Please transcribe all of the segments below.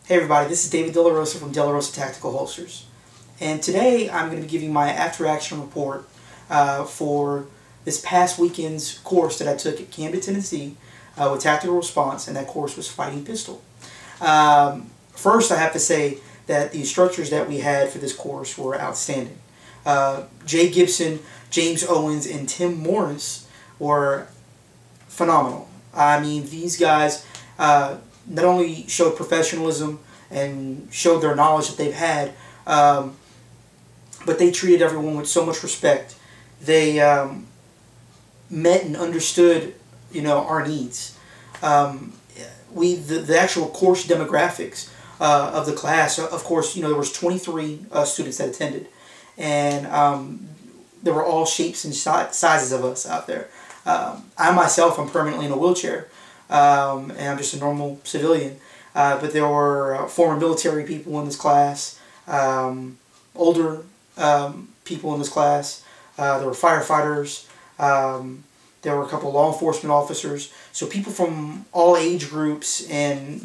Hey everybody, this is David DeLaRosa from DeLaRosa Tactical Holsters. And today I'm going to be giving my after-action report for this past weekend's course that I took at Camden, Tennessee with Tactical Response, and that course was Fighting Pistol. First, I have to say that the instructors that we had for this course were outstanding. Jay Gibson, James Owens, and Tim Morris were phenomenal. I mean, these guys not only showed professionalism and showed their knowledge that they've had, but they treated everyone with so much respect. They met and understood, our needs. The actual course demographics of the class, of course, there was 23 students that attended, and there were all shapes and sizes of us out there. I myself am permanently in a wheelchair, and I'm just a normal civilian. But there were former military people in this class, older people in this class. There were firefighters. There were a couple of law enforcement officers. So people from all age groups and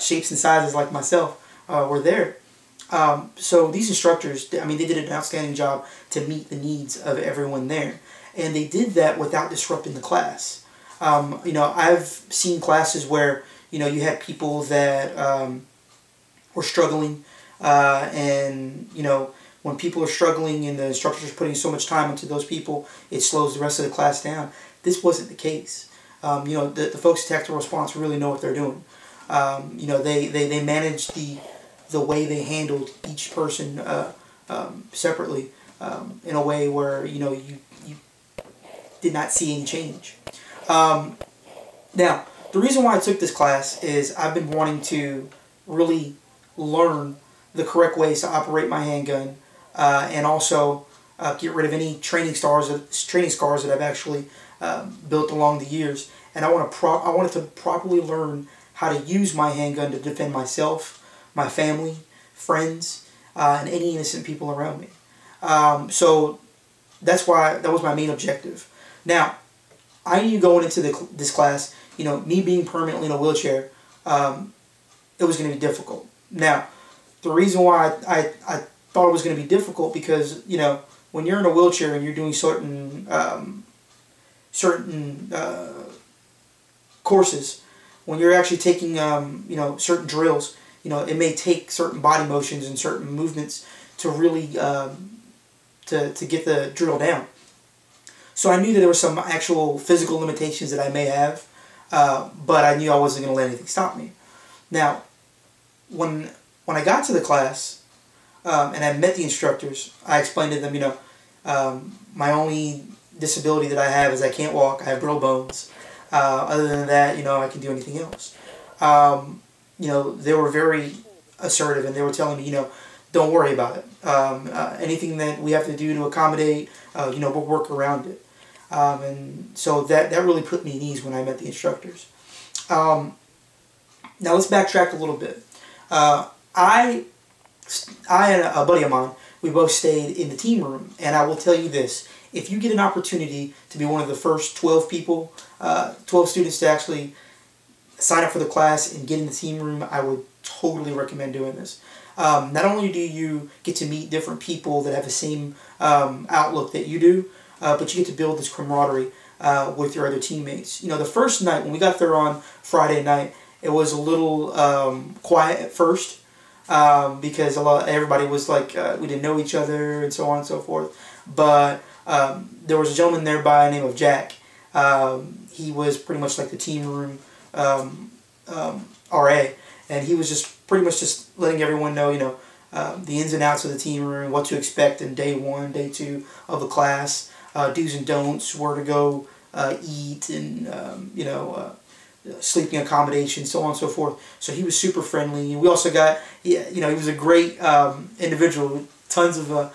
shapes and sizes like myself were there. So these instructors, I mean, they did an outstanding job to meet the needs of everyone there, and they did that without disrupting the class. I've seen classes where you had people that were struggling, and when people are struggling and the instructors are putting so much time into those people, it slows the rest of the class down. This wasn't the case. The folks at Tactical Response really know what they're doing. They managed the way they handled each person separately in a way where you did not see any change. Now, the reason why I took this class is I've been wanting to really learn the correct ways to operate my handgun, and also get rid of any training scars that I've actually built along the years. And I wanted to properly learn how to use my handgun to defend myself, my family, friends, and any innocent people around me. So that was my main objective. Now, I knew going into this class, me being permanently in a wheelchair, it was going to be difficult. Now, the reason why I thought it was going to be difficult because, when you're in a wheelchair and you're doing certain courses, when you're actually taking, certain drills, it may take certain body motions and certain movements to really, to get the drill down. So I knew that there were some actual physical limitations that I may have, but I knew I wasn't going to let anything stop me. Now, when I got to the class, and I met the instructors, I explained to them, my only disability that I have is I can't walk, I have brittle bones. Other than that, I can do anything else. They were very assertive, and they were telling me, don't worry about it. Anything that we have to do to accommodate, we'll work around it. And so that really put me at ease when I met the instructors. Now let's backtrack a little bit. I and a buddy of mine, we both stayed in the team room, and I will tell you this: if you get an opportunity to be one of the first 12 people, 12 students to actually sign up for the class and get in the team room, I would totally recommend doing this. Not only do you get to meet different people that have the same outlook that you do, but you get to build this camaraderie with your other teammates. The first night, when we got there on Friday night, it was a little quiet at first because everybody was like, we didn't know each other and so on and so forth. But there was a gentleman there by the name of Jack. He was pretty much like the team room RA, and he was just pretty much just letting everyone know, the ins and outs of the team room, what to expect in day 1, day 2 of the class, do's and don'ts, where to go eat, and sleeping accommodations, so on and so forth. So he was super friendly. We also got, he was a great individual, tons of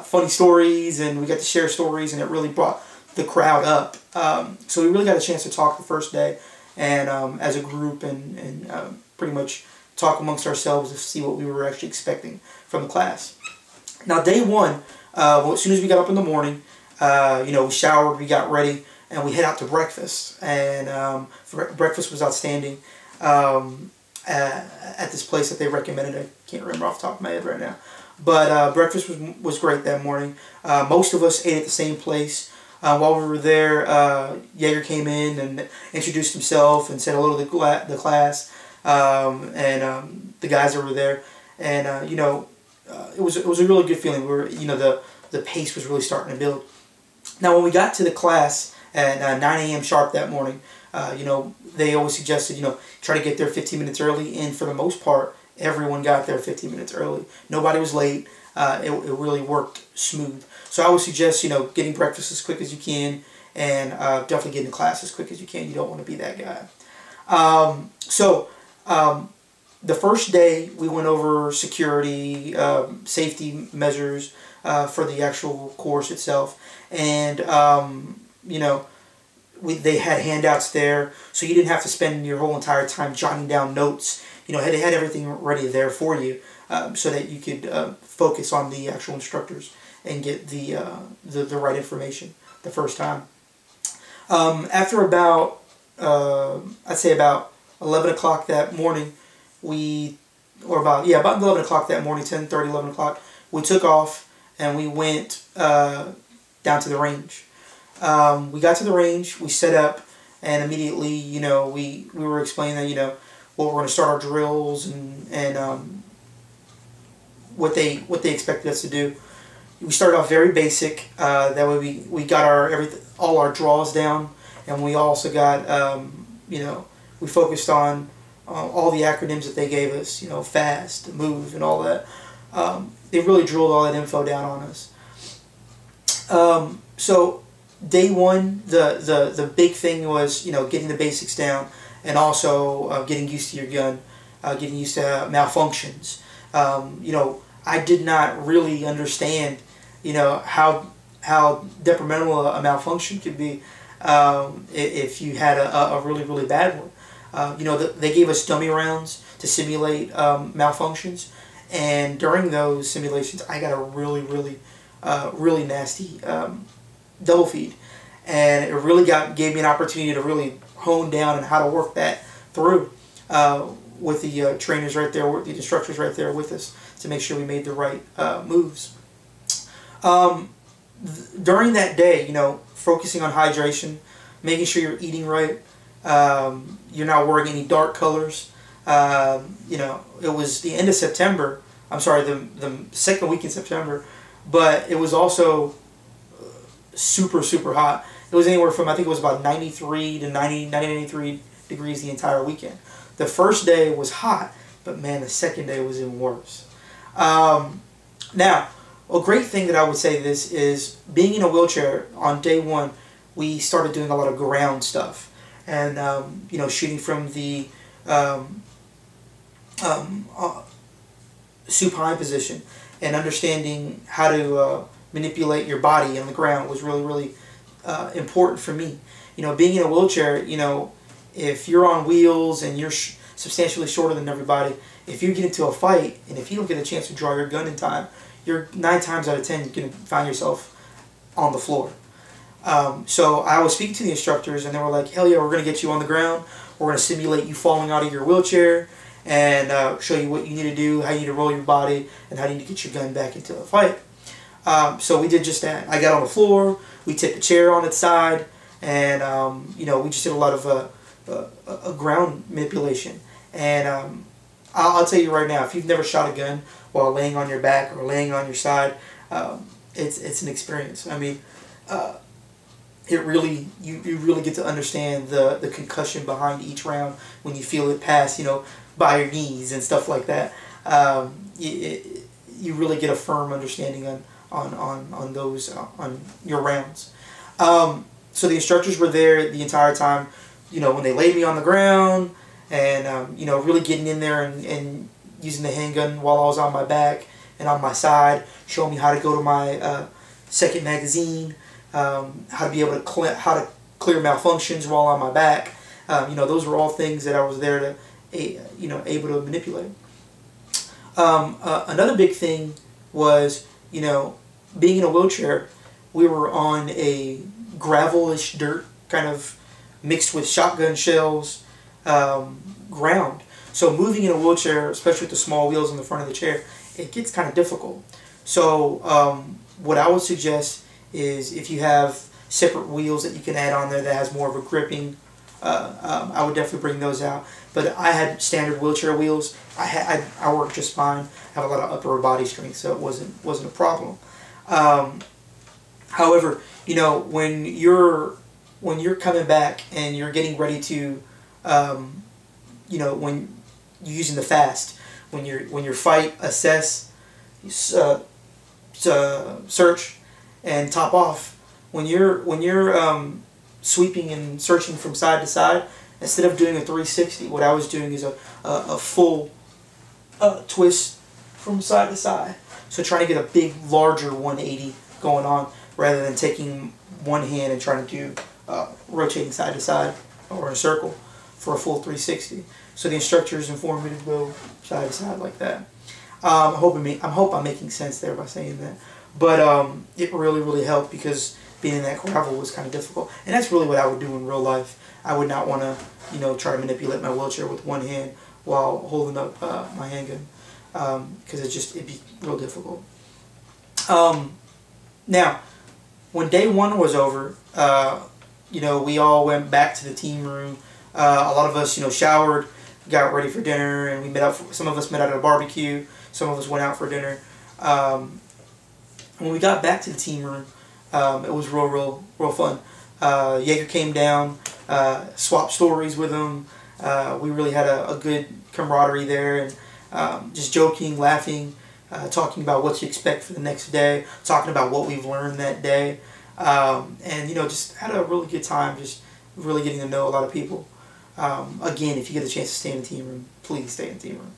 funny stories, and we got to share stories, and it really brought the crowd up. So we really got a chance to talk the first day, and as a group, and pretty much talk amongst ourselves to see what we were actually expecting from the class. Now, day 1, as soon as we got up in the morning, we showered, we got ready, and we head out to breakfast. And breakfast was outstanding. at this place that they recommended. I can't remember off the top of my head right now. But breakfast was great that morning. Most of us ate at the same place. While we were there, Jaeger came in and introduced himself and said hello to the class and the guys that were there. And you know, it was a really good feeling. We were, you know, the pace was really starting to build. Now, when we got to the class at 9 a.m. sharp that morning, you know, they always suggested, you know, try to get there 15 minutes early, and for the most part, everyone got there 15 minutes early. Nobody was late. It really worked smooth. So I would suggest, you know, getting breakfast as quick as you can, and definitely getting to class as quick as you can. You don't want to be that guy. The first day we went over security, safety measures for the actual course itself, and you know, they had handouts there, so you didn't have to spend your whole entire time jotting down notes. You know, they had everything ready there for you, so that you could focus on the actual instructors and get the right information the first time. After about I'd say about 11 o'clock that morning, about 11 o'clock that morning, 10:30, 11 o'clock, we took off and we went down to the range. We got to the range, we set up, and immediately, you know, we were explaining that, you know, what we're going to start our drills and what they expected us to do. We started off very basic. That way we got all our draws down, and we also got you know, we focused on all the acronyms that they gave us. You know, fast, move, and all that. They really drilled all that info down on us. So day one, the big thing was, you know, getting the basics down, and also getting used to your gun, getting used to malfunctions. You know, I did not really understand, you know, how detrimental a malfunction could be if you had a really bad one. You know, they gave us dummy rounds to simulate malfunctions, and during those simulations, I got a really nasty double feed, and it really gave me an opportunity to really hone down on how to work that through with the trainers right there, with the instructors right there with us, to make sure we made the right moves. During that day, you know, focusing on hydration, making sure you're eating right, you're not wearing any dark colors. You know, it was the end of September. I'm sorry, the second week in September, but it was also super hot. It was anywhere from, I think it was about 93 to 93 degrees the entire weekend. The first day was hot, but man, the second day was even worse. Now, a great thing that I would say this is, being in a wheelchair on day one, we started doing a lot of ground stuff, and you know, shooting from the supine position, and understanding how to manipulate your body on the ground was really important for me. You know, being in a wheelchair, you know, if you're on wheels and you're substantially shorter than everybody, if you get into a fight and if you don't get a chance to draw your gun in time, you're 9 times out of 10 going to find yourself on the floor. So I was speaking to the instructors, and they were like, hell yeah, we're going to get you on the ground. We're going to simulate you falling out of your wheelchair and show you what you need to do, how you need to roll your body, and how you need to get your gun back into a fight. So we did just that. I got on the floor, we tipped the chair on its side, and you know, we just did a lot of ground manipulation. And I'll tell you right now, if you've never shot a gun while laying on your back or laying on your side, it's an experience. I mean, it really, you really get to understand the concussion behind each round when you feel it pass, you know, by your knees and stuff like that. You really get a firm understanding on those on your rounds. So the instructors were there the entire time. You know, when they laid me on the ground, and you know, really getting in there and using the handgun while I was on my back and on my side, showing me how to go to my second magazine, how to be able to clear malfunctions while on my back. You know, those were all things that I was there to, you know, able to manipulate. Another big thing was, you know, being in a wheelchair, we were on a gravelish dirt, kind of mixed with shotgun shells ground. So moving in a wheelchair, especially with the small wheels in the front of the chair, it gets kind of difficult. So what I would suggest is if you have separate wheels that you can add on there that has more of a gripping, I would definitely bring those out. But I had standard wheelchair wheels. I worked just fine. I have a lot of upper body strength, so it wasn't a problem. However, you know, when you're coming back and you're getting ready to, you know, when you're using the fast, when you're fight, assess, search, and top off, when you're sweeping and searching from side to side, instead of doing a 360, what I was doing is a full twist from side to side. So trying to get a big, larger 180 going on, rather than taking one hand and trying to do rotating side to side or a circle for a full 360. So the instructors informed me to go side to side like that. I hope I'm making sense there by saying that. But it really helped, because being in that gravel was kind of difficult. And that's really what I would do in real life. I would not want to, you know, try to manipulate my wheelchair with one hand while holding up my handgun, because it'd be real difficult. Now, when day one was over, you know, we all went back to the team room. A lot of us, you know, showered, got ready for dinner, and we met up. Some of us met out at a barbecue. Some of us went out for dinner. When we got back to the team room, it was real fun. Jaeger came down, swapped stories with him. We really had a good camaraderie there, and just joking, laughing, talking about what to expect for the next day, talking about what we've learned that day, and you know, just had a really good time, just really getting to know a lot of people. Again, if you get a chance to stay in the team room, please stay in the team room.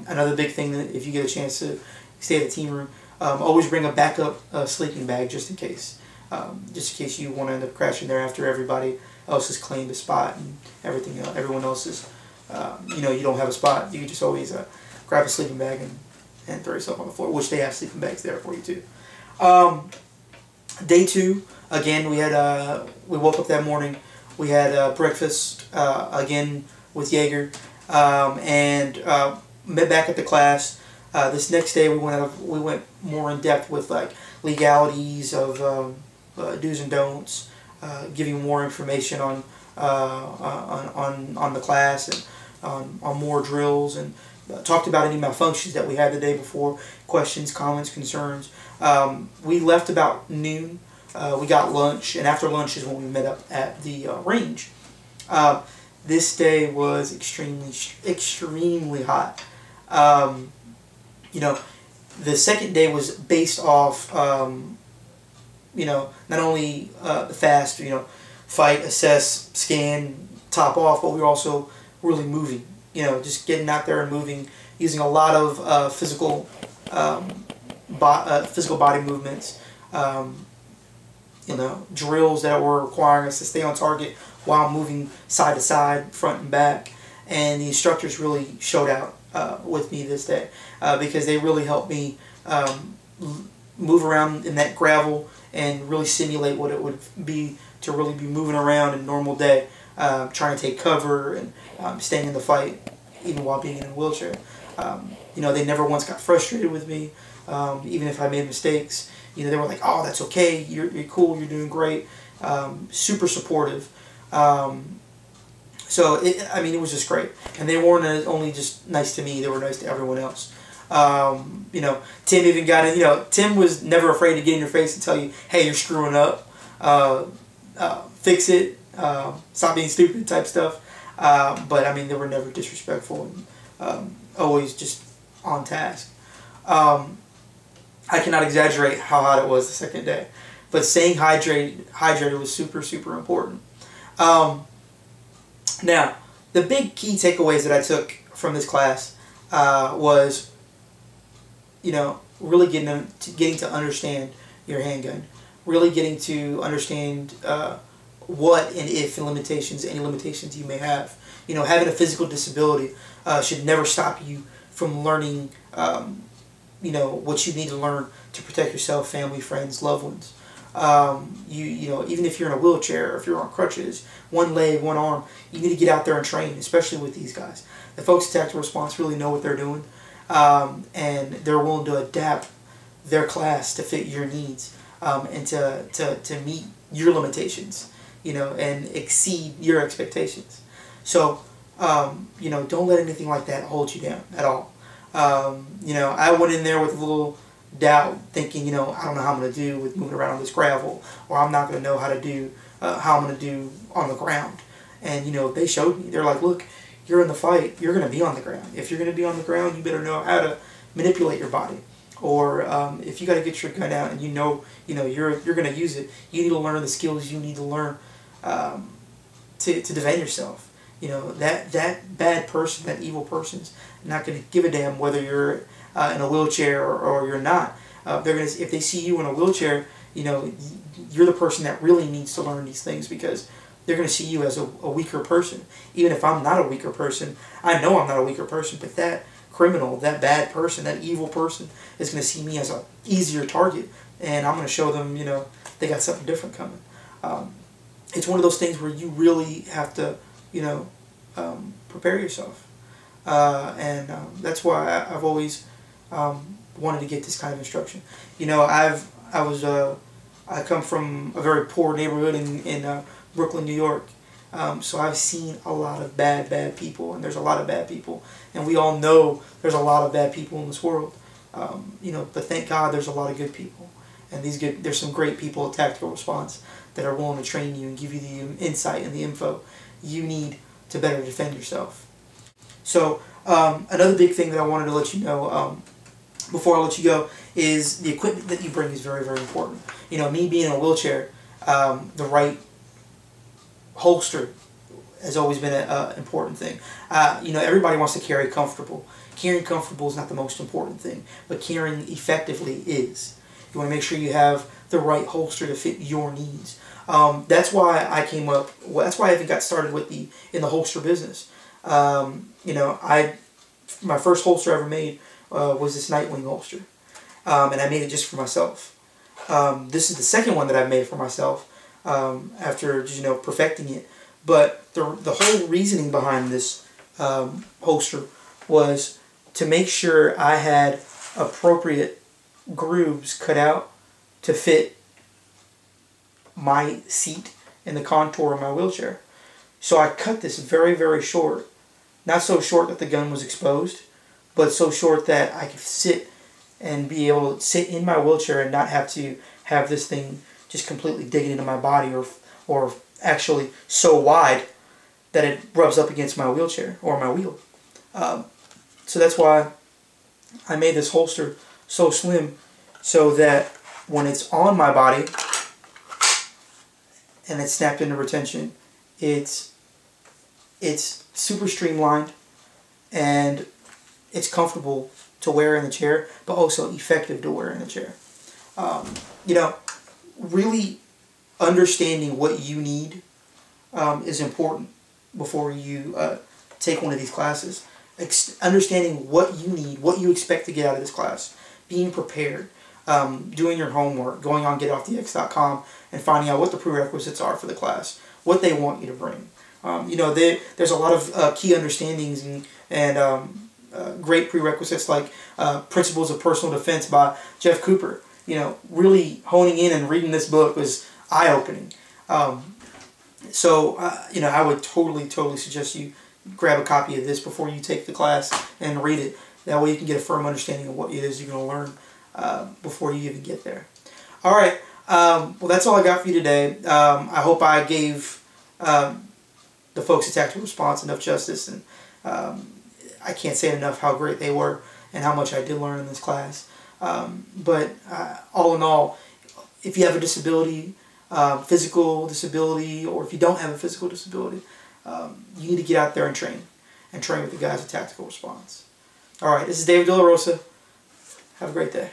Another big thing, that if you get a chance to stay in the team room, always bring a backup sleeping bag, just in case you want to end up crashing there after everybody else has claimed a spot and everyone else is, you know, you don't have a spot. You can just always grab a sleeping bag and throw yourself on the floor, which they have sleeping bags there for you too. Day two, again, we woke up that morning. We had breakfast again with Jaeger, and met back at the class. This next day we went more in depth with like legalities of do's and don'ts, giving more information on the class, and on more drills, and talked about any malfunctions that we had the day before, questions, comments, concerns. We left about noon. We got lunch, and after lunch is when we met up at the range. This day was extremely hot. You know, the second day was based off, you know, not only the fast, you know, fight, assess, scan, top off, but we were also really moving. You know, just getting out there and moving, using a lot of physical body movements. You know, drills that were requiring us to stay on target while moving side to side, front and back. And the instructors really showed out with me this day, because they really helped me move around in that gravel and really simulate what it would be to really be moving around in a normal day, trying to take cover and staying in the fight even while being in a wheelchair. You know, they never once got frustrated with me, even if I made mistakes. You know, they were like, "Oh, that's okay. You're cool. You're doing great." Super supportive. So I mean, it was just great. And they weren't only just nice to me; they were nice to everyone else. You know, Tim even got in. You know, Tim was never afraid to get in your face and tell you, "Hey, you're screwing up. Fix it. Stop being stupid," type stuff. But I mean, they were never disrespectful, and always just on task. I cannot exaggerate how hot it was the second day, but staying hydrated was super important. Now, the big key takeaways that I took from this class was, you know, really getting to understand your handgun, really getting to understand what and if and any limitations you may have. You know, having a physical disability should never stop you from learning, you know, what you need to learn to protect yourself, family, friends, loved ones. You know, even if you're in a wheelchair or if you're on crutches, one leg, one arm, you need to get out there and train, especially with these guys. The folks at Tactical Response really know what they're doing, and they're willing to adapt their class to fit your needs, and to meet your limitations, you know, and exceed your expectations. So, you know, don't let anything like that hold you down at all. You know, I went in there with a little doubt, thinking, you know, I don't know how I'm going to do with moving around on this gravel, or I'm not going to know how to do, how I'm going to do on the ground. And, you know, they showed me. They're like, look, you're in the fight, you're going to be on the ground. If you're going to be on the ground, you better know how to manipulate your body. Or if you got to get your gun out and you know you're going to use it, you need to learn the skills you need to learn to defend yourself. You know, that bad person, that evil person's not going to give a damn whether you're in a wheelchair or you're not. They're gonna, if they see you in a wheelchair, you know, you're the person that really needs to learn these things, because they're going to see you as a weaker person. Even if I'm not a weaker person, I know I'm not a weaker person, but that criminal, that bad person, that evil person is going to see me as an easier target, and I'm going to show them, you know, they got something different coming. It's one of those things where you really have to, you know, prepare yourself, and that's why I've always wanted to get this kind of instruction. You know, I come from a very poor neighborhood in Brooklyn, New York. So I've seen a lot of bad people, and there's a lot of bad people, and we all know there's a lot of bad people in this world. You know, but thank God there's a lot of good people, and there's some great people at Tactical Response that are willing to train you and give you the insight and the info you need to better defend yourself. So another big thing that I wanted to let you know before I let you go is the equipment that you bring is very, very important. You know, me being in a wheelchair, the right holster has always been an important thing. You know, everybody wants to carry comfortable. Carrying comfortable is not the most important thing, but carrying effectively is. You want to make sure you have the right holster to fit your needs. That's why I came up. Well, that's why I even got started with in the holster business. You know, my first holster I ever made was this Nightwing holster, and I made it just for myself. This is the second one that I've made for myself after, you know, perfecting it. But the whole reasoning behind this holster was to make sure I had appropriate grooves cut out to fit my seat and the contour of my wheelchair. So I cut this very, very short. Not so short that the gun was exposed, but so short that I could sit and be able to sit in my wheelchair and not have to have this thing just completely digging into my body, or actually so wide that it rubs up against my wheelchair or my wheel. So that's why I made this holster so slim, so that when it's on my body and it's snapped into retention, it's super streamlined and it's comfortable to wear in the chair, but also effective to wear in the chair. You know, really understanding what you need is important before you take one of these classes. Understanding what you need, what you expect to get out of this class, being prepared, doing your homework, going on GetOffTheX.com and finding out what the prerequisites are for the class, what they want you to bring. You know, there's a lot of key understandings and great prerequisites like Principles of Personal Defense by Jeff Cooper. You know, really honing in and reading this book was eye-opening. You know, I would totally suggest you grab a copy of this before you take the class and read it. That way you can get a firm understanding of what it is you're going to learn before you even get there. All right. Well, that's all I got for you today. I hope I gave the folks at Tactical Response enough justice, and I can't say enough how great they were and how much I did learn in this class. But all in all, if you have a disability, physical disability, or if you don't have a physical disability, you need to get out there and train with the guys at Tactical Response. All right, this is David DeLaRosa. Have a great day.